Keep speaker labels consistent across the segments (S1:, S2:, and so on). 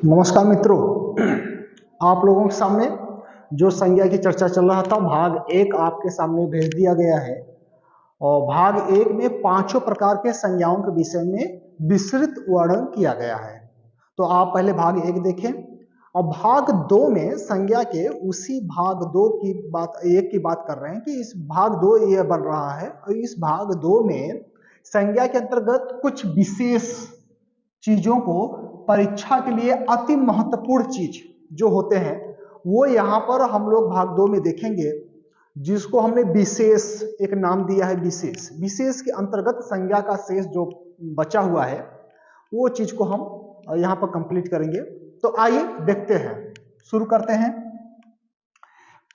S1: नमस्कार मित्रों, आप लोगों के सामने जो संज्ञा की चर्चा चल रहा था भाग एक आपके सामने भेज दिया गया है। और भाग एक में पांचों प्रकार के संज्ञाओं के विषय में विस्तृत वर्णन किया गया है। तो आप पहले भाग एक देखें और भाग दो में संज्ञा के उसी भाग दो की बात एक की बात कर रहे हैं कि इस भाग दो ये बन रहा है। और इस भाग दो में संज्ञा के अंतर्गत कुछ विशेष चीजों को परीक्षा के लिए अति महत्वपूर्ण चीज जो होते हैं वो यहाँ पर हम लोग भाग दो में देखेंगे, जिसको हमने विशेष एक नाम दिया है। विशेष के अंतर्गत संज्ञा का शेष जो बचा हुआ है वो चीज को हम यहाँ पर कंप्लीट करेंगे। तो आइए देखते हैं, शुरू करते हैं।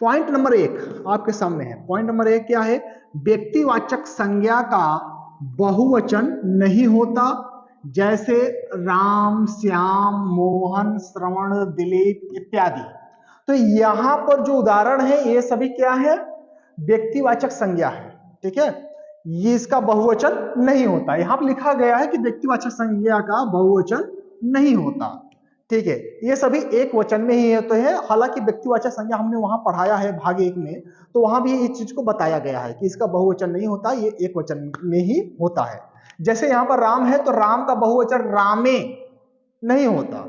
S1: पॉइंट नंबर एक आपके सामने है। पॉइंट नंबर एक क्या है? व्यक्तिवाचक संज्ञा का बहुवचन नहीं होता, जैसे राम, श्याम, मोहन, श्रवण, दिलीप इत्यादि। तो यहां पर जो उदाहरण है ये सभी क्या है? व्यक्तिवाचक संज्ञा है। ठीक है, ये इसका बहुवचन नहीं होता। यहां पर लिखा गया है कि व्यक्तिवाचक संज्ञा का बहुवचन नहीं होता। ठीक है, ये सभी एक वचन में ही होते हैं। हालांकि व्यक्तिवाचक संज्ञा हमने वहां पढ़ाया है भाग एक में, तो वहां भी इस चीज को बताया गया है कि इसका बहुवचन नहीं होता, ये एक वचन में ही होता है। जैसे यहाँ पर राम है तो राम का बहुवचन रामे नहीं होता।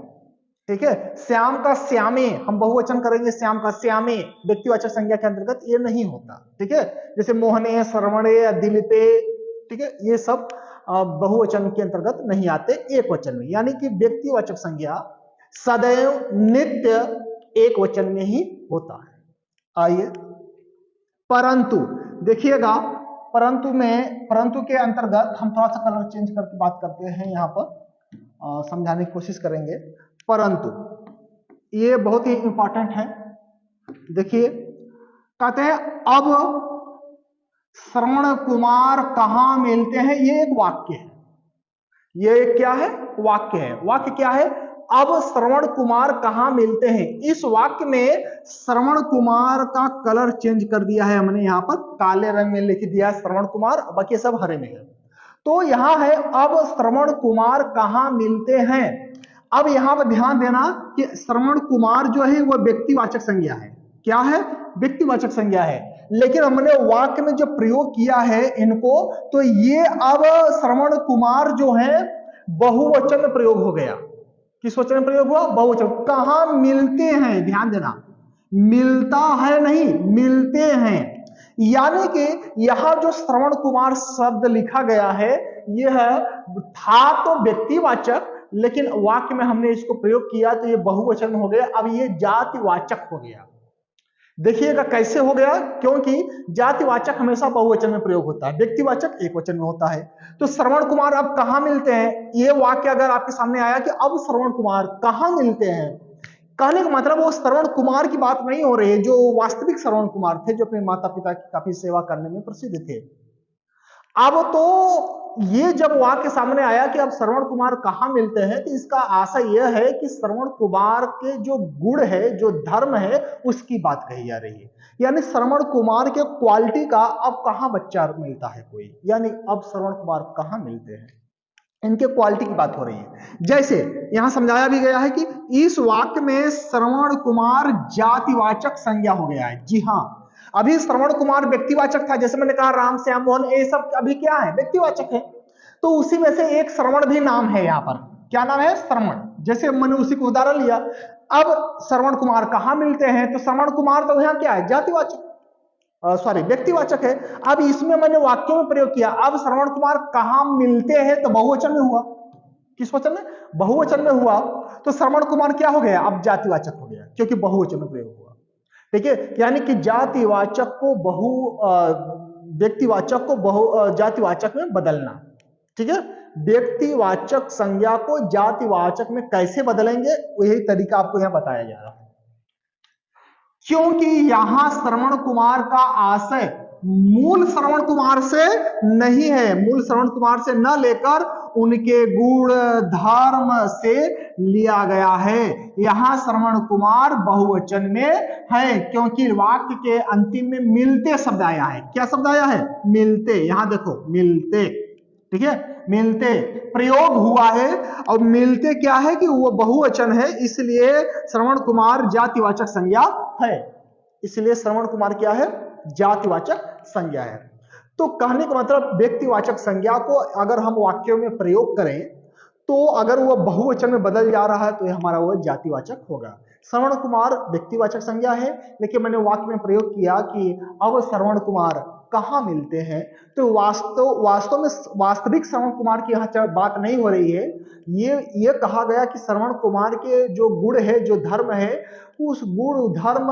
S1: ठीक है, श्याम का श्यामे हम बहुवचन करेंगे, श्याम का श्यामे व्यक्तिवाचक संज्ञा के अंतर्गत ये नहीं होता। ठीक है, जैसे मोहने, श्रवणे, दिलीपे, ठीक है, ये सब बहुवचन के अंतर्गत नहीं आते, एक वचन में। यानी कि व्यक्तिवाचक संज्ञा सदैव नित्य एक वचन में ही होता है। आइए, परंतु देखिएगा, परंतु के अंतर्गत हम थोड़ा सा कलर चेंज करके बात करते हैं, यहाँ पर समझाने की कोशिश करेंगे। परंतु ये बहुत ही इंपॉर्टेंट है। देखिए, कहते हैं अब श्रवण कुमार कहाँ मिलते हैं। ये एक वाक्य है। ये क्या है? वाक्य है। वाक्य क्या है? अब श्रवण कुमार कहाँ मिलते हैं। इस वाक्य में श्रवण कुमार का कलर चेंज कर दिया है हमने, यहाँ पर काले रंग में लिख दिया है श्रवण कुमार, बाकी सब हरे में है। तो यहाँ है अब श्रवण कुमार कहाँ मिलते हैं। अब यहाँ पर ध्यान देना कि श्रवण कुमार जो है वह व्यक्तिवाचक संज्ञा है। क्या है? व्यक्तिवाचक संज्ञा है। लेकिन हमने वाक्य में जो प्रयोग किया है इनको, तो ये अब श्रवण कुमार जो है बहुवचन में प्रयोग हो गया। किस वचन में प्रयोग हुआ? बहुवचन। कहां मिलते हैं, ध्यान देना, मिलता है नहीं, मिलते हैं। यानी कि यहां जो श्रवण कुमार शब्द लिखा गया है यह था तो व्यक्तिवाचक, लेकिन वाक्य में हमने इसको प्रयोग किया तो ये बहुवचन हो गया। अब ये जातिवाचक हो गया। देखिएगा कैसे हो गया, क्योंकि जातिवाचक हमेशा बहुवचन में प्रयोग होता है, व्यक्तिवाचक एक वचन में होता है। तो श्रवण कुमार अब कहां मिलते हैं, ये वाक्य अगर आपके सामने आया कि अब श्रवण कुमार कहां मिलते हैं, कहने का मतलब वो श्रवण कुमार की बात नहीं हो रही है जो वास्तविक श्रवण कुमार थे, जो अपने माता पिता की काफी सेवा करने में प्रसिद्ध थे। अब तो ये जब वाक्य सामने आया कि अब श्रवण कुमार कहां मिलते हैं, तो इसका आशय यह है कि श्रवण कुमार के जो गुण है, जो धर्म है, उसकी बात कही जा रही है। यानी श्रवण कुमार के क्वालिटी का अब कहां बच्चा मिलता है कोई, यानी अब श्रवण कुमार कहां मिलते हैं, इनके क्वालिटी की बात हो रही है। जैसे यहां समझाया भी गया है कि इस वाक्य में श्रवण कुमार जातिवाचक संज्ञा हो गया है। जी हाँ, अभी श्रवण कुमार व्यक्तिवाचक था, जैसे मैंने कहा राम, श्याम, मोहन, ये सब अभी क्या है? व्यक्तिवाचक है। तो उसी में से एक श्रवण भी नाम है। यहाँ पर क्या नाम है? श्रवण। जैसे मैंने उसी को उदाहरण लिया। अब श्रवण कुमार कहां मिलते हैं, तो श्रवण कुमार तो यहाँ क्या है? जातिवाचक, सॉरी व्यक्तिवाचक है। अब इसमें मैंने वाक्य में प्रयोग किया, अब श्रवण कुमार कहां मिलते हैं, तो बहुवचन में हुआ। किस वचन में? बहुवचन में हुआ। तो श्रवण कुमार क्या हो गया? अब जातिवाचक हो गया, क्योंकि बहुवचन में प्रयोग हुआ। ठीक है, यानी कि जातिवाचक को व्यक्तिवाचक को जातिवाचक में बदलना। ठीक है, व्यक्तिवाचक संज्ञा को जातिवाचक में कैसे बदलेंगे, वही तरीका आपको यहां बताया जा रहा है। क्योंकि यहां श्रवण कुमार का आशय मूल श्रवण कुमार से नहीं है, मूल श्रवण कुमार से न लेकर उनके गुण धर्म से लिया गया है। यहां श्रवण कुमार बहुवचन में है, क्योंकि वाक्य के अंतिम में मिलते शब्द आया है। क्या शब्द आया है? मिलते। यहां देखो, मिलते। ठीक है, मिलते प्रयोग हुआ है और मिलते क्या है कि वो बहुवचन है, इसलिए श्रवण कुमार जातिवाचक संज्ञा है। इसलिए श्रवण कुमार क्या है? जातिवाचक संज्ञा है। तो कहने का मतलब व्यक्तिवाचक संज्ञा को अगर हम वाक्यों में प्रयोग करें तो अगर वह बहुवचन में बदल जा रहा है तो यह हमारा वह जातिवाचक होगा। श्रवण कुमार व्यक्तिवाचक संज्ञा है, लेकिन मैंने वाक्य में प्रयोग किया कि अब श्रवण कुमार कहाँ मिलते हैं, तो वास्तव में वास्तविक श्रवण कुमार की यहाँ बात नहीं हो रही है। ये कहा गया कि श्रवण कुमार के जो गुण है, जो धर्म है, उस गुण धर्म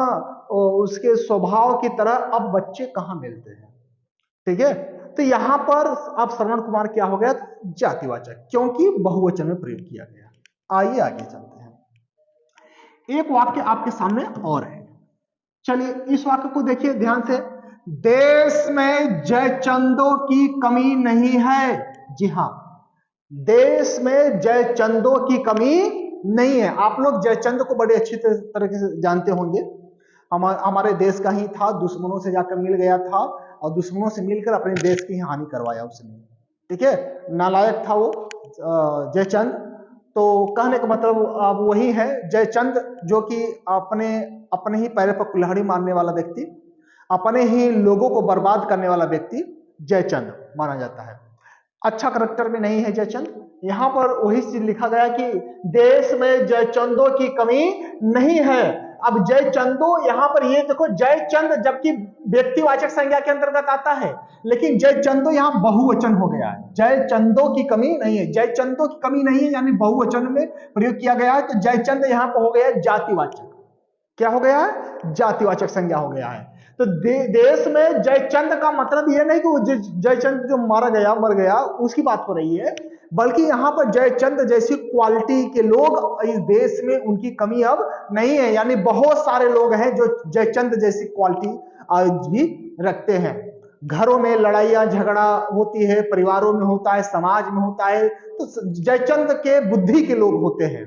S1: उसके स्वभाव की तरह अब बच्चे कहाँ मिलते हैं। ठीक है, तो यहां पर अब श्रवण कुमार क्या हो गया? जातिवाचक, क्योंकि बहुवचन में प्रयोग किया गया। आइए आगे चलते हैं। एक वाक्य आपके सामने और है, चलिए इस वाक्य को देखिए ध्यान से। देश में जयचंदों की कमी नहीं है। जी हां, देश में जयचंदों की कमी नहीं है। आप लोग जयचंद को बड़े अच्छी तरीके से जानते होंगे। हमारे देश का ही था, दुश्मनों से जाकर मिल गया था और दुश्मनों से मिलकर अपने देश की हानि करवाया उसने। ठीक है, नालायक था वो जयचंद। तो कहने का मतलब अब वही है जयचंद, जो कि अपने ही पैर पर कुल्हाड़ी मारने वाला व्यक्ति, अपने ही लोगों को बर्बाद करने वाला व्यक्ति जयचंद माना जाता है। अच्छा करैक्टर में नहीं है जयचंद। यहां पर वही चीज लिखा गया कि देश में जयचंदों की कमी नहीं है। अब जयचंदो यहां पर ये देखो, जयचंद जबकि व्यक्तिवाचक संज्ञा के अंतर्गत आता है, लेकिन जयचंदो यहां बहुवचन हो गया है। जयचंदो की कमी नहीं है, जयचंदो की कमी नहीं है यानी बहुवचन में प्रयोग किया गया है, तो जयचंद यहां पर हो गया जातिवाचक। क्या हो गया है? जातिवाचक संज्ञा हो गया है। तो देश में जयचंद का मतलब यह नहीं कि वो जयचंद जो मर गया उसकी बात हो रही है, बल्कि यहां पर जयचंद जैसी क्वालिटी के लोग इस देश में उनकी कमी अब नहीं है। यानी बहुत सारे लोग हैं जो जयचंद जैसी क्वालिटी आज भी रखते हैं। घरों में लड़ाइयां झगड़ा होती है, परिवारों में होता है, समाज में होता है, तो जयचंद के बुद्धि के लोग होते हैं।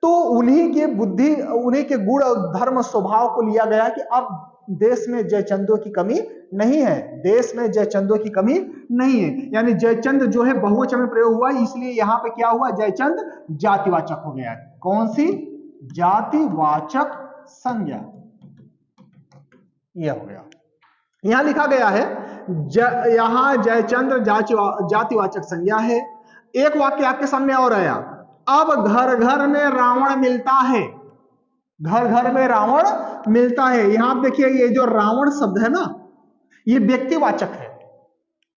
S1: तो उन्हीं के बुद्धि, उन्हीं के गुण और धर्म स्वभाव को लिया गया कि अब देश में जयचंदों की कमी नहीं है। देश में जयचंदों की कमी नहीं है, यानी जयचंद जो है बहुवचन में प्रयोग हुआ, इसलिए यहां पे क्या हुआ? जयचंद जातिवाचक हो गया। कौन सी? जातिवाचक संज्ञा। यह हो गया। यहां लिखा गया है यहां जयचंद जातिवाचक संज्ञा है। एक वाक्य आपके सामने और आया, अब घर घर में रावण मिलता है। घर घर में रावण मिलता है। यहां आप देखिए, ये जो रावण शब्द है ना, ये व्यक्तिवाचक है।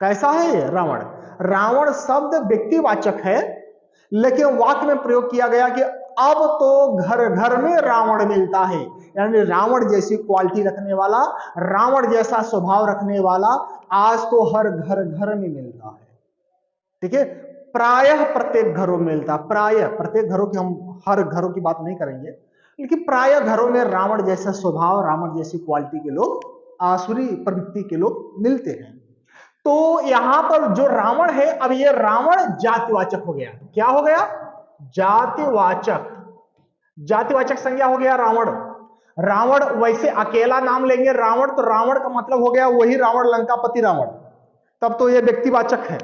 S1: कैसा है ये? रावण। रावण शब्द व्यक्तिवाचक है, लेकिन वाक्य में प्रयोग किया गया कि अब तो घर घर में रावण मिलता है, यानी रावण जैसी क्वालिटी रखने वाला, रावण जैसा स्वभाव रखने वाला आज तो हर घर घर में मिलता है। ठीक है, प्रायः प्रत्येक घरों में मिलता। प्रायः प्रत्येक घरों की, हम हर घरों की बात नहीं करेंगे, लेकिन प्रायः घरों में रावण जैसा स्वभाव, रावण जैसी क्वालिटी के लोग, आसुरी प्रवृत्ति के लोग मिलते हैं। तो यहां पर जो रावण है, अब ये रावण जातिवाचक हो गया। क्या हो गया? जातिवाचक। जातिवाचक संज्ञा हो गया रावण। रावण वैसे अकेला नाम लेंगे रावण, तो रावण का मतलब हो गया वही रावण, लंकापति रावण, तब तो ये व्यक्तिवाचक है।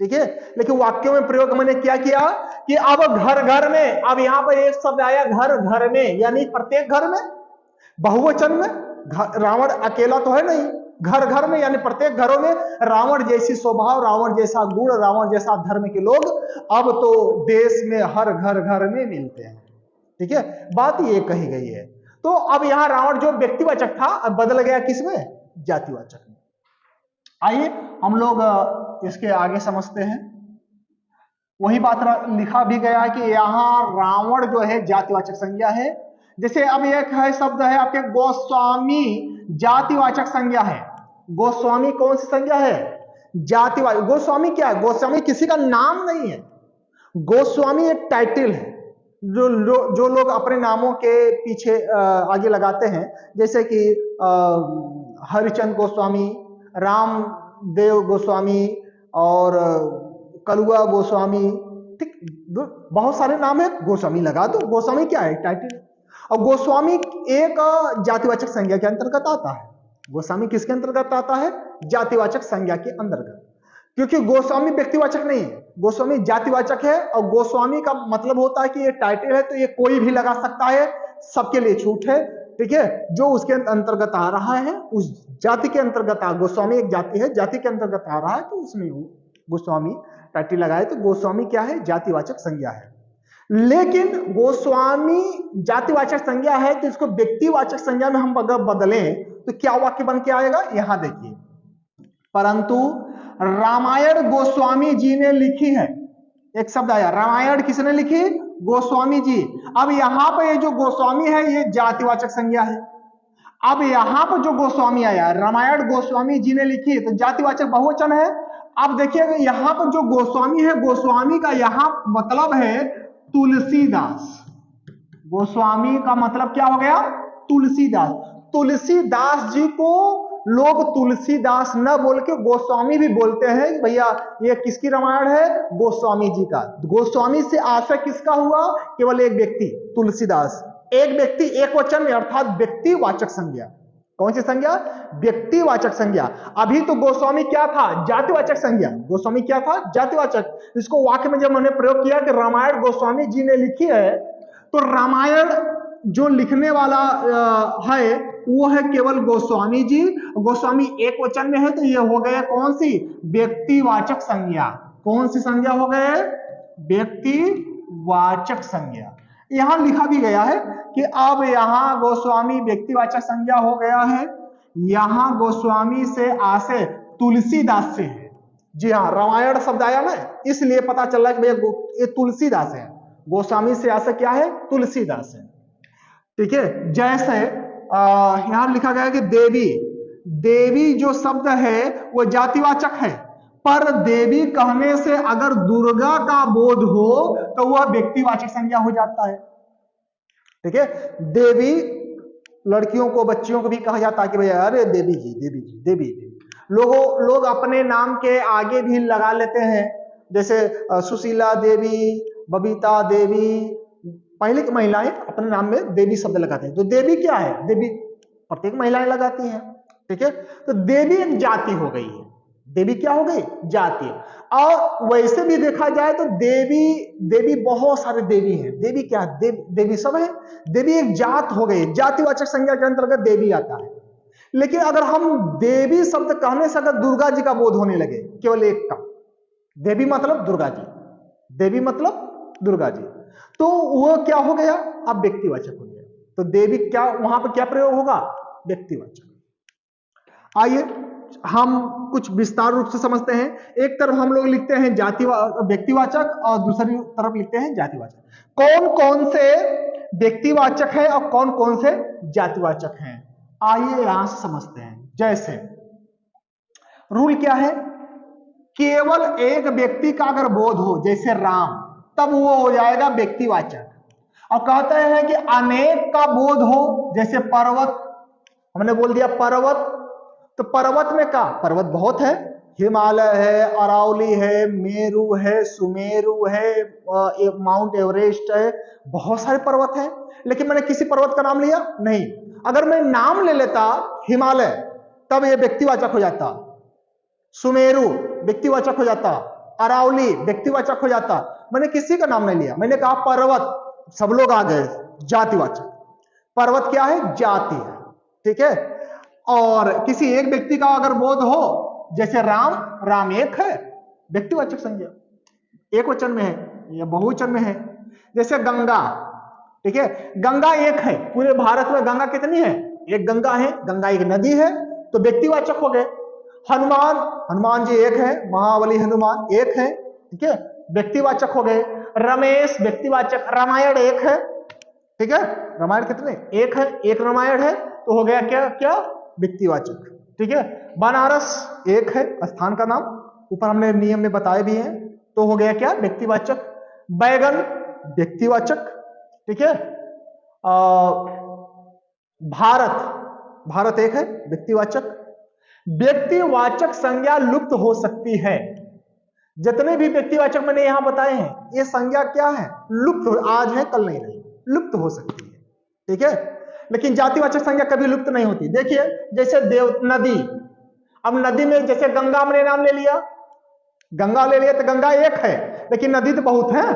S1: ठीक है, लेकिन वाक्यों में प्रयोग मैंने क्या किया कि अब घर घर में, अब यहां पर एक शब्द आया घर घर में, यानी प्रत्येक घर में, बहुवचन में। रावण अकेला तो है नहीं, घर घर में यानी प्रत्येक घरों में रावण जैसी स्वभाव, रावण जैसा गुण, रावण जैसा धर्म के लोग अब तो देश में हर घर घर में मिलते हैं। ठीक है, बात ये कही गई है। तो अब यहां रावण जो व्यक्तिवाचक था अब बदल गया किसमें? जातिवाचक में। आइए हम लोग इसके आगे समझते हैं। वही बात लिखा भी गया कि यहां रावण जो है जातिवाचक संज्ञा है। जैसे अब एक है शब्द है आपके गोस्वामी, जातिवाचक संज्ञा है। गोस्वामी कौन सी संज्ञा है? जातिवाचक। गोस्वामी क्या है? गोस्वामी किसी का नाम नहीं है। गोस्वामी एक टाइटल है जो लोग अपने नामों के पीछे आगे लगाते हैं, जैसे कि हरिचंद गोस्वामी, रामदेव गोस्वामी और कलुआ गोस्वामी। ठीक, बहुत सारे नाम है, गोस्वामी लगा दो। गोस्वामी क्या है? टाइटल। और गोस्वामी एक जातिवाचक संज्ञा के अंतर्गत आता है। गोस्वामी किसके अंतर्गत आता है? जातिवाचक संज्ञा के अंतर्गत। क्योंकि गोस्वामी व्यक्तिवाचक नहीं है, गोस्वामी जातिवाचक है। और गोस्वामी का मतलब होता है कि ये टाइटल है तो ये कोई भी लगा सकता है, सबके लिए छूट है। ठीक है, जो उसके अंतर्गत आ रहा है, उस जाति के अंतर्गत गोस्वामी एक जाति है, जाति के अंतर्गत आ रहा है तो उसमें गोस्वामी टाइटल लगाए तो गोस्वामी क्या है, जातिवाचक संज्ञा है। लेकिन गोस्वामी जातिवाचक संज्ञा है तो इसको व्यक्तिवाचक संज्ञा में हम अगर बदलें तो क्या वाक्य बन के आएगा, यहां देखिए, परंतु रामायण गोस्वामी जी ने लिखी है। एक शब्द आया, रामायण किसने लिखी, गोस्वामी जी। अब यहां पर ये जो गोस्वामी है ये जातिवाचक संज्ञा है। अब यहां पर जो गोस्वामी आया, रामायण गोस्वामी जी ने लिखी है, तो जातिवाचक बहुवचन है। अब देखिए यहां पर जो गोस्वामी है, गोस्वामी का यहां मतलब है तुलसीदास। गोस्वामी का मतलब क्या हो गया, तुलसीदास। तुलसीदास जी को लोग तुलसीदास न बोल के गोस्वामी भी बोलते हैं। भैया ये किसकी रामायण है, गोस्वामी जी का। गोस्वामी से आशय किसका हुआ, केवल एक व्यक्ति, तुलसीदास। एक व्यक्ति एक वचन में, अर्थात व्यक्तिवाचक संज्ञा। कौन सी संज्ञा, व्यक्तिवाचक संज्ञा। अभी तो गोस्वामी क्या था, जातिवाचक संज्ञा। गोस्वामी क्या था, जातिवाचक। इसको वाक्य में जब मैंने प्रयोग किया कि रामायण गोस्वामी जी ने लिखी है, तो रामायण जो लिखने वाला है वो है केवल गोस्वामी जी। गोस्वामी एक वचन में है तो ये हो गया कौन सी, व्यक्तिवाचक संज्ञा। कौन सी संज्ञा हो गए, व्यक्तिवाचक संज्ञा। यहां लिखा भी गया है कि अब यहां गोस्वामी व्यक्तिवाचक संज्ञा हो गया है। यहां गोस्वामी से आशय तुलसीदास से है। जी हाँ, रामायण शब्द आया ना, इसलिए पता चल रहा है कि भैया ये तुलसीदास है। गोस्वामी से आशय क्या है, तुलसीदास है। ठीक है, जैसे यहां लिखा गया है कि देवी, देवी जो शब्द है वो जातिवाचक है, पर देवी कहने से अगर दुर्गा का बोध हो तो वह व्यक्तिवाचक संज्ञा हो जाता है। ठीक है, देवी लड़कियों को, बच्चियों को भी कहा जाता है कि भैया अरे देवी जी, देवी जी, देवी जी। लोग अपने नाम के आगे भी लगा लेते हैं, जैसे सुशीला देवी, बबीता देवी। पहले की महिलाएं अपने नाम में देवी शब्द लगाते हैं। तो देवी क्या है, देवी प्रत्येक महिलाएं लगाती हैं। ठीक है, तो देवी एक जाति हो गई है। देवी क्या हो गई, जाति। और वैसे भी देखा जाए तो देवी बहुत सारे देवी हैं। देवी क्या, देवी सब है। देवी एक जात हो गई, जातिवाचक संज्ञा के अंतर्गत देवी आता है। लेकिन अगर हम देवी शब्द कहने से अगर दुर्गा जी का बोध होने लगे, केवल एक का, देवी मतलब दुर्गा जी, देवी मतलब दुर्गा जी, तो वो क्या हो गया, अब व्यक्तिवाचक हो गया। तो देवी क्या, वहां पर क्या प्रयोग होगा, व्यक्तिवाचक। आइए हम कुछ विस्तार रूप से समझते हैं। एक तरफ हम लोग लिखते हैं व्यक्तिवाचक और दूसरी तरफ लिखते हैं जातिवाचक। कौन कौन से व्यक्तिवाचक है और कौन कौन से जातिवाचक हैं, आइए यहां से समझते हैं। जैसे रूल क्या है, केवल एक व्यक्ति का अगर बोध हो, जैसे राम, तब वो हो जाएगा व्यक्तिवाचक। और कहते हैं कि अनेक का बोध हो, जैसे पर्वत, हमने बोल दिया पर्वत, तो पर्वत में का, पर्वत बहुत है, हिमालय है, अरावली है, मेरू है, सुमेरु है, माउंट एवरेस्ट है, बहुत सारे पर्वत हैं। लेकिन मैंने किसी पर्वत का नाम लिया नहीं। अगर मैं नाम ले लेता हिमालय, तब यह व्यक्तिवाचक हो जाता। सुमेरु व्यक्तिवाचक हो जाता, अरावली व्यक्तिवाचक हो जाता। मैंने किसी का नाम नहीं लिया, मैंने कहा पर्वत, सब लोग आ गए, जातिवाचक। पर्वत क्या है, जाति है। ठीक है, और किसी एक व्यक्ति का अगर बोध हो, जैसे राम, राम एक है, व्यक्तिवाचक संज्ञा, एक वचन में है या बहुवचन में है। जैसे गंगा, ठीक है, गंगा एक है, पूरे भारत में गंगा कितनी है, एक गंगा है, गंगा एक नदी है, तो व्यक्तिवाचक हो गए। हनुमान, हनुमान जी एक है, महाबली हनुमान एक है, ठीक है, व्यक्तिवाचक हो गए। रमेश व्यक्तिवाचक, रामायण एक है, ठीक है, रामायण कितने, एक है, एक रामायण है, तो हो गया क्या क्या, व्यक्तिवाचक। ठीक है, बनारस एक है, स्थान का नाम, ऊपर हमने नियम में बताए भी हैं, तो हो गया क्या, व्यक्तिवाचक। बैगन व्यक्तिवाचक। ठीक है, भारत, भारत एक है, व्यक्तिवाचक। व्यक्तिवाचक संज्ञा लुप्त हो सकती है। जितने भी व्यक्तिवाचक मैंने यहां बताए हैं, ये संज्ञा क्या है, लुप्त हो, आज है कल नहीं रही, लुप्त हो सकती है। ठीक है, लेकिन जातिवाचक संज्ञा कभी लुप्त नहीं होती। देखिए जैसे देव, नदी, अब नदी में जैसे गंगा हमने नाम ले लिया, गंगा ले लिए तो गंगा एक है, लेकिन नदी तो बहुत है,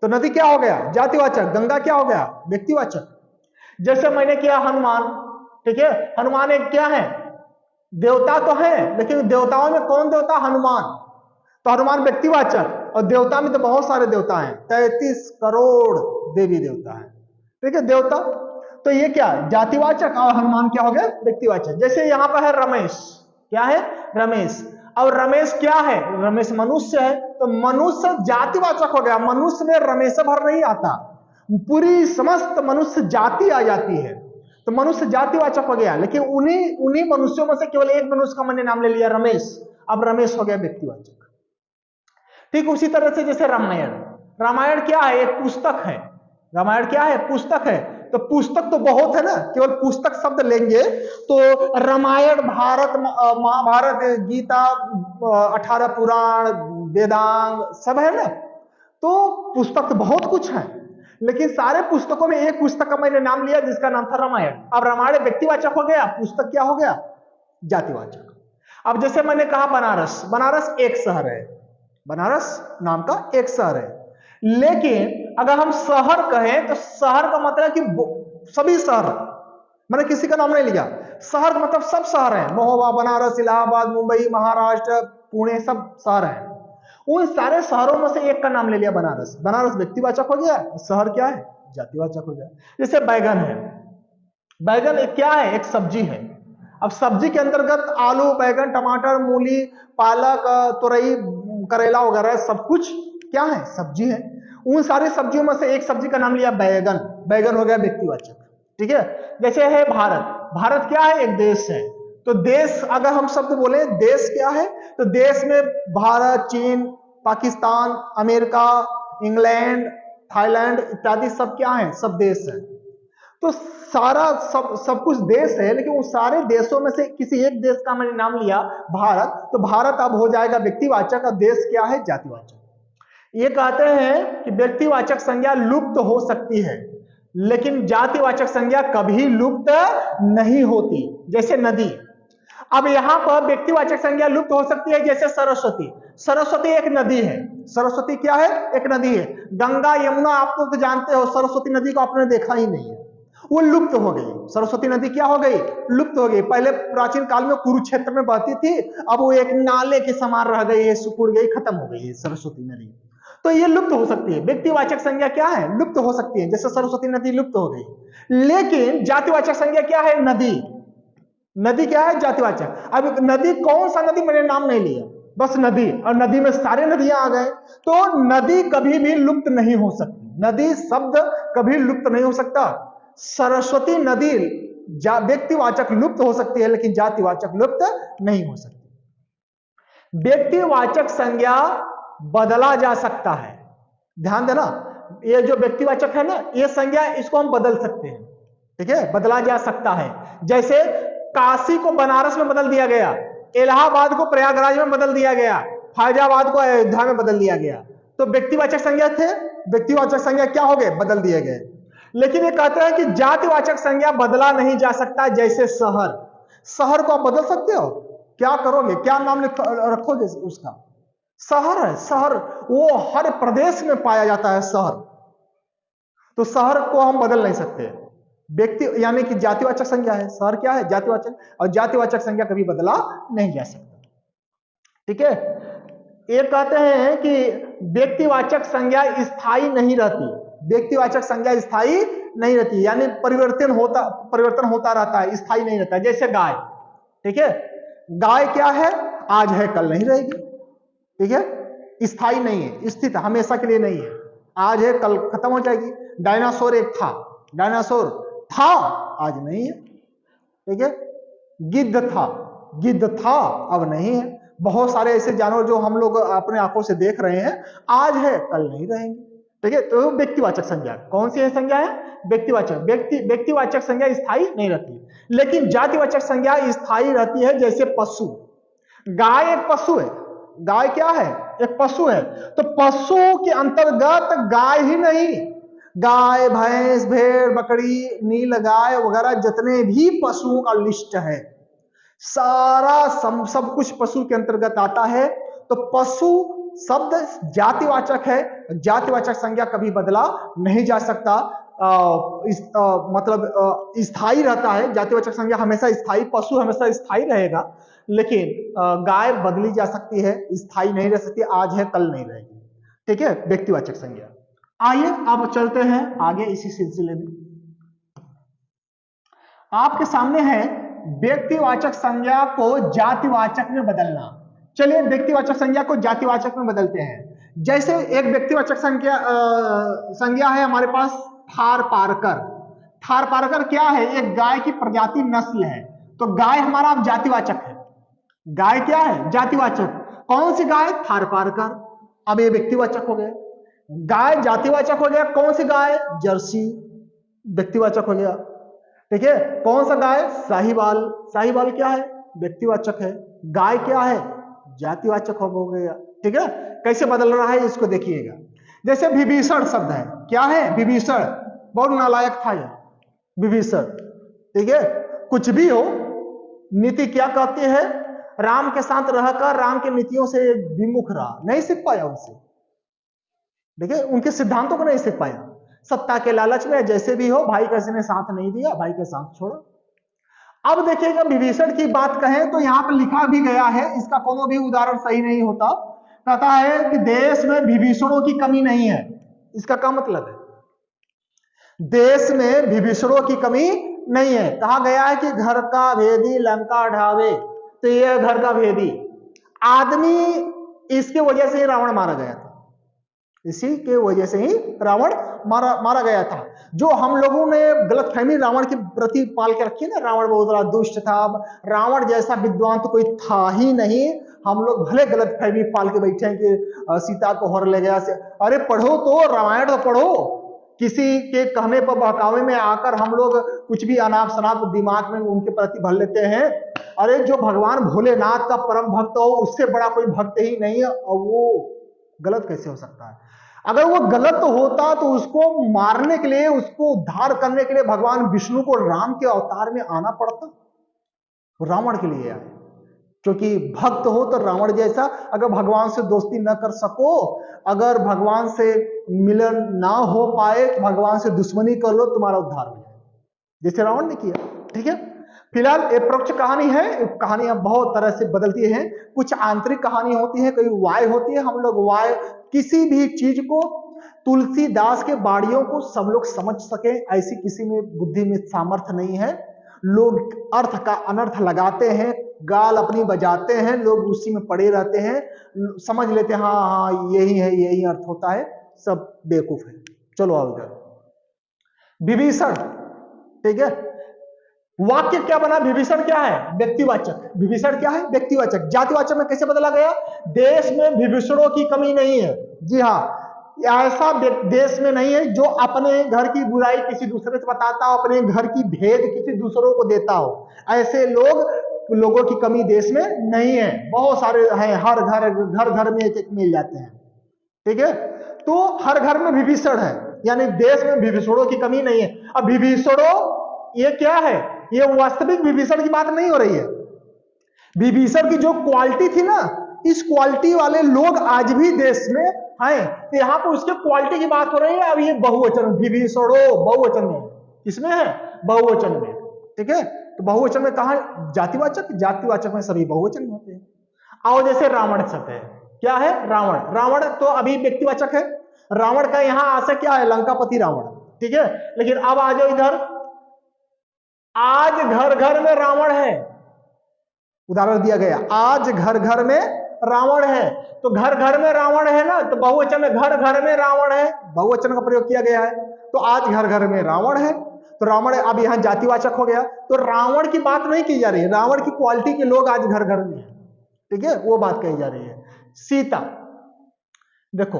S1: तो नदी क्या हो गया? जातिवाचक। गंगा क्या हो गया? व्यक्तिवाचक। जैसे मैंने किया हनुमान, ठीक है, हनुमान एक क्या है? देवता तो है, लेकिन देवताओं में कौन देवता? हनुमान। तो हनुमान व्यक्तिवाचक, और देवता में तो बहुत सारे देवता हैं, 33 करोड़ देवी देवता है, ठीक है, देवता। तो ये क्या? जातिवाचक, और हनुमान क्या हो गया? व्यक्तिवाचक। जैसे यहां पर है रमेश, क्या है? रमेश। अब रमेश क्या है? रमेश मनुष्य है, तो मनुष्य जातिवाचक हो गया। मनुष्य में रमेश भर नहीं आता, पूरी समस्त मनुष्य जाति आ जाती है, तो मनुष्य जातिवाचक हो गया। लेकिन उन्हीं उन्हीं मनुष्यों में से केवल एक मनुष्य का मैंने नाम ले लिया, रमेश, अब रमेश हो गया व्यक्तिवाचक। ठीक उसी तरह से जैसे रामायण, रामायण क्या है? एक पुस्तक है। रामायण क्या है? पुस्तक है। तो पुस्तक तो बहुत है ना, केवल पुस्तक शब्द लेंगे तो रामायण, भारत, महाभारत, गीता, 18 पुराण, वेदांग सब है ना, तो पुस्तक तो बहुत कुछ है। लेकिन सारे पुस्तकों में एक पुस्तक का मैंने नाम लिया जिसका नाम था रामायण। अब रामायण व्यक्तिवाचक हो गया, पुस्तक क्या हो गया? जातिवाचक। अब जैसे मैंने कहा बनारस, बनारस एक शहर है, बनारस नाम का एक शहर है। लेकिन अगर हम शहर कहें तो शहर का मतलब कि सभी शहर, मैंने किसी का नाम नहीं लिया, शहर मतलब सब शहर है, महोबा, बनारस, इलाहाबाद, मुंबई, महाराष्ट्र, पुणे, सब शहर है। उन सारे शहरों में से एक का नाम ले लिया, बनारस। बनारस व्यक्तिवाचक हो गया, शहर क्या है? जातिवाचक हो गया। जैसे बैगन है, बैगन एक क्या है? एक सब्जी है। अब सब्जी के अंतर्गत आलू, बैगन, टमाटर, मूली, पालक, तुरई, करेला वगैरह सब कुछ क्या है? सब्जी है। उन सारी सब्जियों में से एक सब्जी का नाम लिया बैगन, बैगन हो गया व्यक्तिवाचक, ठीक है। जैसे है भारत, भारत क्या है? एक देश है। तो देश अगर हम शब्द बोले देश क्या है, तो देश में भारत, चीन, पाकिस्तान, अमेरिका, इंग्लैंड, थाईलैंड इत्यादि सब क्या है? सब देश है। तो सारा सब कुछ देश है, लेकिन उन सारे देशों में से किसी एक देश का मैंने नाम लिया भारत, तो भारत अब हो जाएगा व्यक्तिवाचक, और देश क्या है? जातिवाचक। ये कहते हैं कि व्यक्तिवाचक संज्ञा लुप्त हो सकती है, लेकिन जातिवाचक संज्ञा कभी लुप्त नहीं होती। जैसे नदी, अब यहां पर व्यक्तिवाचक संज्ञा लुप्त हो सकती है, जैसे सरस्वती। सरस्वती एक नदी है, सरस्वती क्या है? एक नदी है। गंगा, यमुना आप तो जानते हो, सरस्वती नदी को आपने देखा ही नहीं है, वो लुप्त हो गई। सरस्वती नदी क्या हो गई? लुप्त हो गई। पहले प्राचीन काल में कुरुक्षेत्र में बहती थी, अब वो एक नाले के समान रह गई है, सिकुड़ गई, खत्म हो गई है सरस्वती नदी। तो ये लुप्त हो सकती है। व्यक्तिवाचक संज्ञा क्या है? लुप्त हो सकती है, जैसे सरस्वती नदी लुप्त हो गई। लेकिन जातिवाचक संज्ञा क्या है? नदी। नदी क्या है? जातिवाचक। अब नदी कौन सा नदी मैंने नाम नहीं लिया, बस नदी, और नदी में सारे नदियां आ गए, तो नदी कभी भी लुप्त नहीं हो सकती। नदी शब्द कभी लुप्त नहीं हो सकता। सरस्वती नदी व्यक्तिवाचक लुप्त हो सकती है, लेकिन जातिवाचक लुप्त नहीं हो सकती। व्यक्तिवाचक संज्ञा बदला जा सकता है, ध्यान देना, ये जो व्यक्तिवाचक है ना, ये संज्ञा इसको हम बदल सकते हैं, ठीक है, बदला जा सकता है। जैसे काशी को बनारस में बदल दिया गया, इलाहाबाद को प्रयागराज में बदल दिया गया, फैजाबाद को अयोध्या में बदल दिया गया, तो व्यक्तिवाचक संज्ञा थे, व्यक्तिवाचक संज्ञा क्या हो गए? बदल दिए गए। लेकिन ये कहते हैं कि जातिवाचक संज्ञा बदला नहीं जा सकता। जैसे शहर, शहर को आप बदल सकते हो? क्या करोगे? क्या नाम रखोगे उसका? शहर है, शहर वो हर प्रदेश में पाया जाता है शहर, तो शहर को हम बदल नहीं सकते। व्यक्ति यानी कि जातिवाचक संज्ञा है, शहर क्या है? जातिवाचक, और जातिवाचक संज्ञा कभी बदला नहीं जा सकता, ठीक है। ये कहते हैं कि व्यक्तिवाचक संज्ञा स्थायी नहीं रहती, व्यक्तिवाचक संज्ञा स्थायी नहीं रहती, यानी परिवर्तन होता रहता है, स्थायी नहीं रहता। जैसे गाय, ठीक है, गाय क्या है? आज है कल नहीं रहेगी, ठीक है, स्थायी नहीं है, स्थित हमेशा के लिए नहीं है, आज है कल खत्म हो जाएगी। डायनासोर एक था, डायनासोर था, आज नहीं है, ठीक है। गिद्ध था, गिद्ध था, अब नहीं है। बहुत सारे ऐसे जानवर जो हम लोग अपने आंखों से देख रहे हैं, आज है कल नहीं रहेंगे, ठीक है। तो व्यक्तिवाचक संज्ञा कौन सी है? संज्ञा है व्यक्तिवाचक। व्यक्तिवाचक संज्ञा स्थायी नहीं रहती, लेकिन जातिवाचक संज्ञा स्थायी रहती है। जैसे पशु, गाय एक पशु है, गाय क्या है? एक पशु है, तो पशु के अंतर्गत गाय ही नहीं, गाय, भैंस, भेड़, बकरी, नील गाय वगैरह जितने भी पशुओं का लिस्ट है, सारा सब कुछ पशु के अंतर्गत आता है। तो पशु शब्द जातिवाचक है, जातिवाचक संज्ञा कभी बदला नहीं जा सकता, मतलब स्थायी रहता है। जातिवाचक संज्ञा हमेशा स्थायी, पशु हमेशा स्थायी रहेगा, लेकिन गाय बदली जा सकती है, स्थायी नहीं रह सकती, आज है कल नहीं रहेगी। ठीक है, व्यक्तिवाचक संज्ञा। आइए अब चलते हैं आगे इसी सिलसिले में। आपके सामने है व्यक्तिवाचक संज्ञा को जातिवाचक में बदलना। चलिए व्यक्तिवाचक संज्ञा को जातिवाचक में बदलते हैं। जैसे एक व्यक्तिवाचक संज्ञा है हमारे पास थार पारकर। थार पारकर क्या है? एक गाय की प्रजाति नस्ल है। तो गाय हमारा अब जातिवाचक है। गाय क्या है? जातिवाचक। कौन सी गाय? थार पारकर। अब ये व्यक्तिवाचक हो गया। गाय जातिवाचक हो गया। कौन सी गाय? जर्सी, व्यक्तिवाचक हो गया। ठीक है, कौन सा गाय? साहिवाल। साहिवाल क्या है? व्यक्तिवाचक है। गाय क्या है? जातिवाचक हो गया। ठीक है, कैसे बदल रहा है इसको देखिएगा। जैसे विभीषण शब्द है, क्या है? विभीषण, बहुत नालायक था ये विभीषण। ठीक है, कुछ भी हो, नीति क्या कहती है? राम के साथ रहकर राम की नीतियों से विमुख रहा, नहीं सीख पाया उनसे। देखिए, उनके सिद्धांतों को नहीं सीख पाया। सत्ता के लालच में जैसे भी हो, भाई किसी ने साथ नहीं दिया, भाई के साथ छोड़ो। अब देखिएगा, विभीषण की बात कहें तो यहां पर लिखा भी गया है, इसका कोनो भी उदाहरण सही नहीं होता। कहता है कि देश में विभीषणों की कमी नहीं है। इसका क्या मतलब है? देश में विभीषणों की कमी नहीं है। कहा गया है कि घर का भेदी लंका ढावे, तो यह घर का भेदी आदमी, इसके वजह से ही रावण मारा गया था। इसी के वजह से ही रावण मारा गया था। जो हम लोगों ने गलतफहमी रावण के प्रति पाल के रखी ना, रावण बहुत बड़ा दुष्ट था, रावण जैसा विद्वान तो कोई था ही नहीं। हम लोग भले गलतफहमी पाल के बैठे हैं कि सीता को हर ले गया से। अरे पढ़ो तो, रामायण तो पढ़ो। किसी के कहने पर बहकावे में आकर हम लोग कुछ भी अनाप शनाप दिमाग में उनके प्रति भर लेते हैं। अरे जो भगवान भोलेनाथ का परम भक्त हो, उससे बड़ा कोई भक्त ही नहीं है, और वो गलत कैसे हो सकता है? अगर वो गलत होता तो उसको मारने के लिए, उसको उद्धार करने के लिए भगवान विष्णु को राम के अवतार में आना पड़ता। रावण के लिए आए, क्योंकि भक्त हो तो रावण जैसा। अगर भगवान से दोस्ती न कर सको, अगर भगवान से मिलन ना हो पाए, तो भगवान से दुश्मनी कर लो, तुम्हारा उद्धार हो जाए, जैसे रावण ने किया। ठीक है, फिलहाल एक परोक्ष कहानी है। कहानियां बहुत तरह से बदलती हैं। कुछ आंतरिक कहानी होती है, कोई वाय होती है। हम लोग वाय, किसी भी चीज को, तुलसीदास के बाड़ियों को सब लोग समझ सके, ऐसी किसी में बुद्धि में सामर्थ्य नहीं है। लोग अर्थ का अनर्थ लगाते हैं, गाल अपनी बजाते हैं, लोग उसी में पड़े रहते हैं, समझ लेते हैं हाँ हाँ यही है, यही अर्थ होता है। सब बेवकूफ है। चलो आओ इधर। विभीषण, ठीक है, वाक्य क्या बना? विभीषण क्या है? व्यक्तिवाचक। विभीषण क्या है? व्यक्तिवाचक। जातिवाचक में कैसे बदला गया? देश में विभीषणों की कमी नहीं है। जी हाँ, ऐसा देश में नहीं है जो अपने घर की बुराई किसी दूसरे से बताता हो, अपने घर की भेद किसी दूसरों को देता हो। ऐसे लोगों की कमी देश में नहीं है। बहुत सारे हैं, हर घर में एक एक मिल जाते हैं। ठीक है, तो हर घर में विभीषण है, यानी देश में विभीषणों की कमी नहीं है। अब विभीषणों, ये क्या है? ये वास्तविक विभीषण की बात नहीं हो रही है। विभीषण की जो क्वालिटी थी ना, इस क्वालिटी वाले लोग आज भी देश में हैं। तो यहां पर उसके क्वालिटी की बात हो रही है। अब ये बहुवचन, विभीषणों बहुवचन में, किसमें है? बहुवचन में। ठीक है, तो बहुवचन में कहा? जातिवाचक। जातिवाचक में सभी बहुवचन में होते हैं। आओ जैसे रावण शब्द है, क्या है? रावण। रावण तो अभी व्यक्तिवाचक है। रावण का यहां आशय क्या है? लंकापति रावण। ठीक है, लेकिन अब आ जाओ इधर। आज घर घर में रावण है, उदाहरण दिया गया, आज घर घर में रावण है। तो घर घर में रावण है ना, तो बहुवचन में घर घर में रावण है, बहुवचन का प्रयोग किया गया है। तो आज घर घर में रावण है, तो रावण अब यहां जातिवाचक हो गया। तो रावण की बात नहीं की जा रही है, रावण की क्वालिटी के लोग आज घर घर में है। ठीक है, वो बात कही जा रही है। सीता, देखो,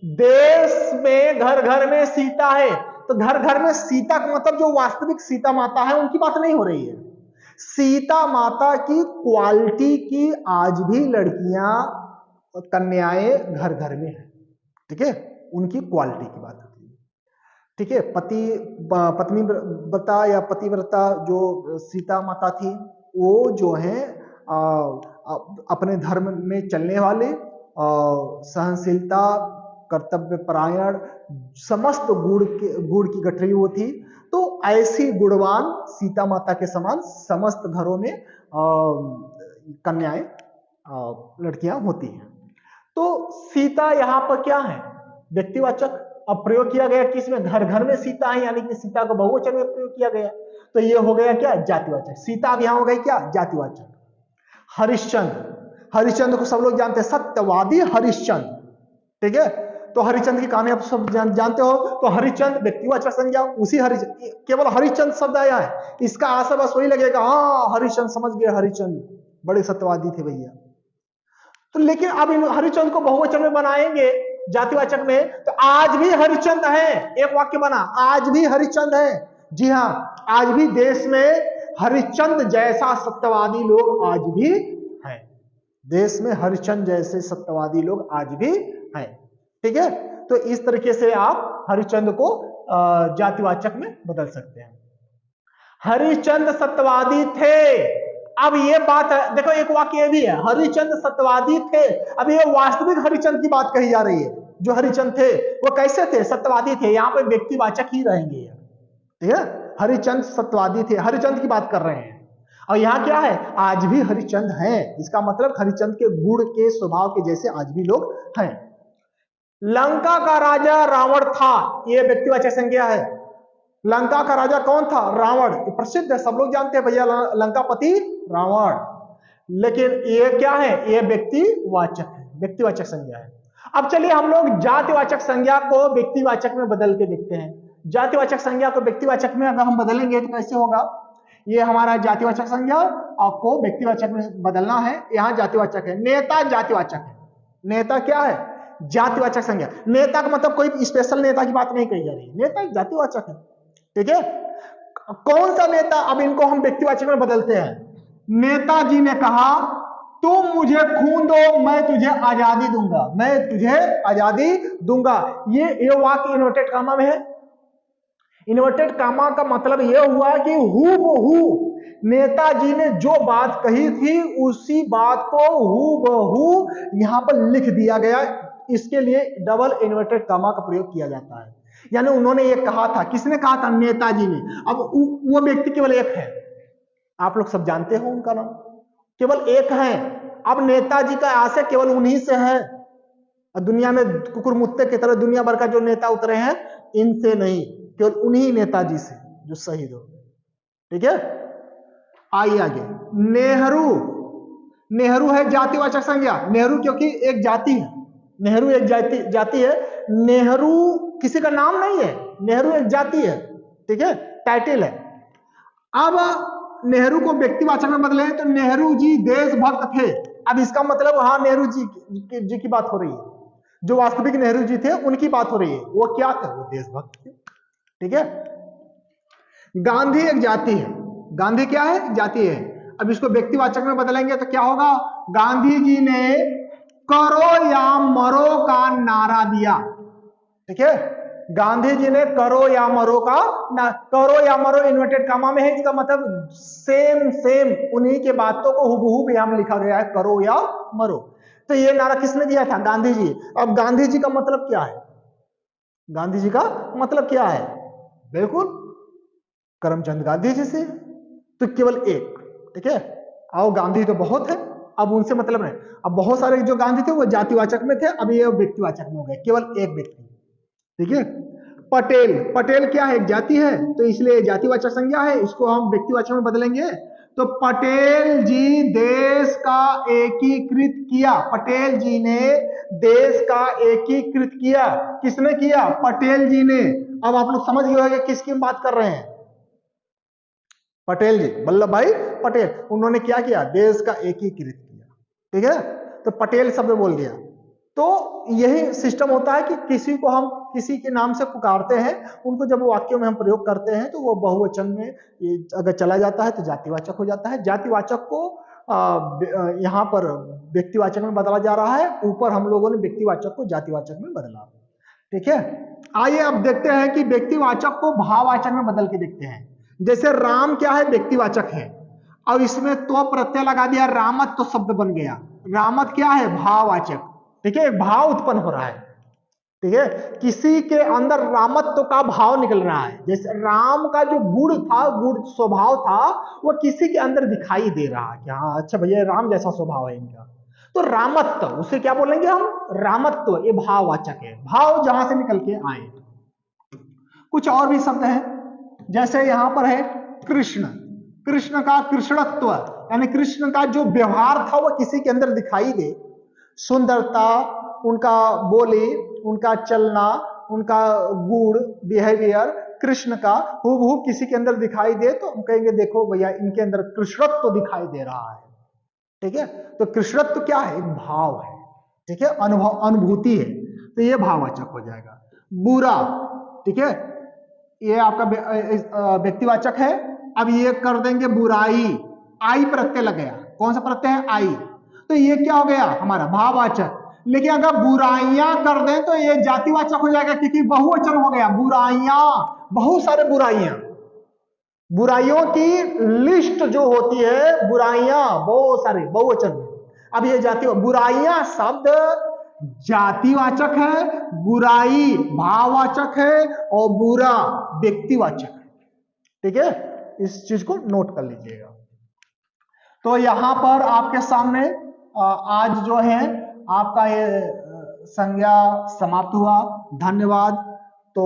S1: देश में घर घर में सीता है, तो घर घर में सीता का मतलब जो वास्तविक सीता माता है उनकी बात नहीं हो रही है। सीता माता की क्वालिटी की आज भी लड़कियां, कन्याएं घर घर में है। ठीक है, उनकी क्वालिटी की बात होती है। ठीक है, पत्नी व्रता या पतिव्रता जो सीता माता थी, वो जो है अपने धर्म में चलने वाले, सहनशीलता, कर्तव्य परायण, समस्त गुड़ की गठरी वो थी। तो ऐसी गुणवान सीता माता के समान समस्त घरों में कन्याएं, लड़कियां होती हैं। तो सीता यहाँ पर क्या है? व्यक्तिवाचक। अब प्रयोग किया गया किसमें? घर घर में सीता है, यानी कि सीता को बहुवचन में प्रयोग किया गया। तो ये हो गया क्या? जातिवाचक। सीता अब यहां हो गई क्या? जातिवाचक। हरिश्चंद्र, हरिश्चंद्र को सब लोग जानते हैं, सत्यवादी हरिश्चंद्र, ठीक है। तो हरिश्चंद्र की कहानी आप सब जानते हो। तो हरिश्चंद्र व्यक्तिवाचक संज्ञा, उसी हरिश्चंद्र, केवल हरिश्चंद्र शब्द आया है, इसका आशा बस वही लगेगा, हाँ हरिश्चंद्र समझ गए, हरिश्चंद्र बड़े सत्यवादी थे भैया। तो लेकिन अब इन हरिश्चंद्र को बहुवचन में बनाएंगे जातिवाचक में, तो आज भी हरिश्चंद्र है। एक वाक्य बना, आज भी हरिश्चंद्र है। जी हाँ, आज भी देश में हरिश्चंद्र जैसा सत्यवादी लोग आज भी हैं। देश में हरिश्चंद्र जैसे सत्यवादी लोग आज भी हैं, ठीक है। तो इस तरीके से आप हरिश्चंद्र को जातिवाचक में बदल सकते हैं। हरिश्चंद्र सत्यवादी थे। अब ये बात है, देखो एक वाक्य भी है, हरिश्चंद्र सत्यवादी थे। अब ये वास्तविक हरिश्चंद्र की बात कही जा रही है। जो हरिश्चंद्र थे वो कैसे थे? सत्यवादी थे। यहाँ पे व्यक्तिवाचक ही रहेंगे, ठीक है। हरिश्चंद्र सत्यवादी थे, हरिश्चंद्र की बात कर रहे हैं। और यहाँ क्या है? आज भी हरिश्चंद्र हैं। इसका मतलब हरिश्चंद्र के गुण के स्वभाव के जैसे आज भी लोग हैं। लंका का राजा रावण था, ये व्यक्तिवाचक संज्ञा है। लंका का राजा कौन था? रावण। प्रसिद्ध है, सब लोग जानते हैं भैया, लंकापति रावण। लेकिन ये क्या है? ये व्यक्तिवाचक है, व्यक्तिवाचक संज्ञा है। अब चलिए हम लोग जातिवाचक संज्ञा को व्यक्तिवाचक में बदल के देखते हैं। जातिवाचक संज्ञा को व्यक्तिवाचक में अगर हम बदलेंगे तो कैसे होगा? ये हमारा जातिवाचक संज्ञा, आपको व्यक्तिवाचक में बदलना है। यहाँ जातिवाचक है, नेता जातिवाचक है। नेता क्या है? जातिवाचक संज्ञा। नेता का मतलब कोई स्पेशल नेता की बात नहीं कही जा रही, नेता एक जातिवाचक है, ठीक है। कौन सा नेता? अब इनको हम व्यक्तिवाचक में बदलते हैं। नेताजी ने कहा तुम मुझे खून दो, मैं तुझे आजादी दूंगा, मैं तुझे आजादी दूंगा। ये वाक्य इन्वर्टेड कामा में है। इन्वर्टेड कामा का मतलब यह हुआ कि हूबहू नेताजी ने जो बात कही थी उसी बात को हूबहू यहां पर लिख दिया गया। इसके लिए डबल इन्वर्टेड कामा का प्रयोग किया जाता है। यानी उन्होंने ये कहा था, किसने कहा था? नेताजी ने। अब वो व्यक्ति केवल एक है, आप लोग सब जानते हो उनका नाम, केवल एक है। अब नेताजी का आशय केवल उन्हीं से है, दुनिया में कुकुर मुत्ते की तरह दुनिया भर का जो नेता उतरे हैं इनसे नहीं, केवल उन्हीं नेताजी से जो शहीद हो गए, ठीक है। आइए आगे। नेहरू, नेहरू है जातिवाचक संज्ञा। नेहरू क्योंकि एक जाति है, नेहरू एक जाति है। नेहरू किसी का नाम नहीं है, नेहरू एक जाति है, ठीक है, टाइटल है। अब नेहरू को व्यक्तिवाचक में बदले तो नेहरू जी देशभक्त थे। अब इसका मतलब हाँ नेहरू जी की बात हो रही है, जो वास्तविक नेहरू जी थे उनकी बात हो रही है। वो क्या थे? वो देशभक्त थे, ठीक है। गांधी एक जाति है, गांधी क्या है? जाति है। अब इसको व्यक्तिवाचक में बदलेंगे तो क्या होगा? गांधी जी ने करो या मरो का नारा दिया, ठीक है। गांधी जी ने करो या मरो का करो या मरो इन्वर्टेड कामा में है। इसका मतलब सेम सेम उन्हीं के बातों को हुबहू यहां में लिखा गया है, करो या मरो। तो ये नारा किसने दिया था? गांधी जी। अब गांधी जी का मतलब क्या है? गांधी जी का मतलब क्या है? बिल्कुल करमचंद गांधी जी से, तो केवल एक, ठीक है। आओ गांधी तो बहुत है, अब उनसे मतलब नहीं। अब बहुत सारे जो गांधी थे वो जातिवाचक में थे, अब ये व्यक्तिवाचक में हो गए, केवल एक व्यक्ति, ठीक है। पटेल, पटेल क्या है? एक जाति है, तो इसलिए जातिवाचक संज्ञा है। इसको हम व्यक्तिवाचक में बदलेंगे तो पटेल जी देश का एकीकृत किया। पटेल जी ने देश का एकीकृत किया। किसने किया? पटेल जी ने। अब आप लोग समझ गए होंगे किसकी बात कर रहे हैं? पटेल जी, वल्लभ भाई पटेल। उन्होंने क्या किया? देश का एकीकृत किया, ठीक है। तो पटेल शब्द बोल दिया। तो यही सिस्टम होता है कि किसी को हम किसी के नाम से पुकारते हैं, उनको जब वाक्यों में हम प्रयोग करते हैं तो वो बहुवचन में अगर चला जाता है तो जातिवाचक हो जाता है। जातिवाचक को यहाँ पर व्यक्तिवाचक में बदला जा रहा है, ऊपर हम लोगों ने व्यक्तिवाचक को जातिवाचक में बदला, ठीक है। आइए अब देखते हैं कि व्यक्तिवाचक को भाववाचक में बदल के देखते हैं। जैसे राम क्या है? व्यक्तिवाचक है। अब इसमें तो प्रत्यय लगा दिया, रामत्व तो शब्द बन गया। रामत्व क्या है? भाववाचक। ठीक है, भाव उत्पन्न हो रहा है। ठीक है, किसी के अंदर रामत्व का भाव निकल रहा है। जैसे राम का जो गुण था, गुण स्वभाव था, वो किसी के अंदर दिखाई दे रहा है कि हाँ अच्छा भैया राम जैसा स्वभाव है इनका। तो रामत्व, उसे क्या बोलेंगे हम? रामत्व। ये भाववाचक है, भाव जहां से निकल के आए। कुछ और भी शब्द है, जैसे यहां पर है कृष्ण। कृष्ण का कृष्णत्व, यानी कृष्ण का जो व्यवहार था वो किसी के अंदर दिखाई दे। सुंदरता, उनका बोली, उनका चलना, उनका गुण, बिहेवियर कृष्ण का हूबहू किसी के अंदर दिखाई दे तो हम कहेंगे देखो भैया इनके अंदर कृष्णत्व दिखाई दे रहा है। ठीक है, तो कृष्णत्व क्या है? एक भाव है। ठीक है, अनुभव, अनुभूति है, तो ये भाववाचक हो जाएगा। बुरा, ठीक है, ये आपका व्यक्तिवाचक है। अब ये कर देंगे बुराई, आई प्रत्यय लग गया। कौन सा प्रत्यय है? आई। तो ये क्या हो गया? हमारा भाववाचक। लेकिन अगर बुराइयां कर दें तो ये जातिवाचक हो जाएगा, क्योंकि बहुवचन हो गया। बुराइयां, बहुत सारे बुराइयां, बुराइयों की लिस्ट जो होती है, बुराइयां बहुत सारी, बहुवचन। अब ये जाति, बुराइयां शब्द जातिवाचक है, बुराई भाववाचक है, और बुरा व्यक्तिवाचक है। ठीक है, इस चीज को नोट कर लीजिएगा। तो यहां पर आपके सामने आज जो है आपका ये संज्ञा समाप्त हुआ। धन्यवाद। तो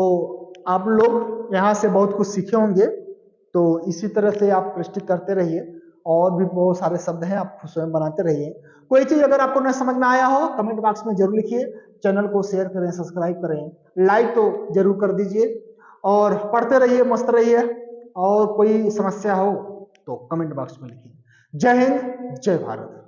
S1: आप लोग यहां से बहुत कुछ सीखे होंगे, तो इसी तरह से आप प्रस्तुत करते रहिए। और भी बहुत सारे शब्द हैं, आप स्वयं बनाते रहिए। कोई चीज अगर आपको न समझ में आया हो कमेंट बॉक्स में जरूर लिखिए। चैनल को शेयर करें, सब्सक्राइब करें, लाइक तो जरूर कर दीजिए, और पढ़ते रहिए, मस्त रहिए। और कोई समस्या हो तो कमेंट बॉक्स में लिखिए। जय हिंद, जय भारत।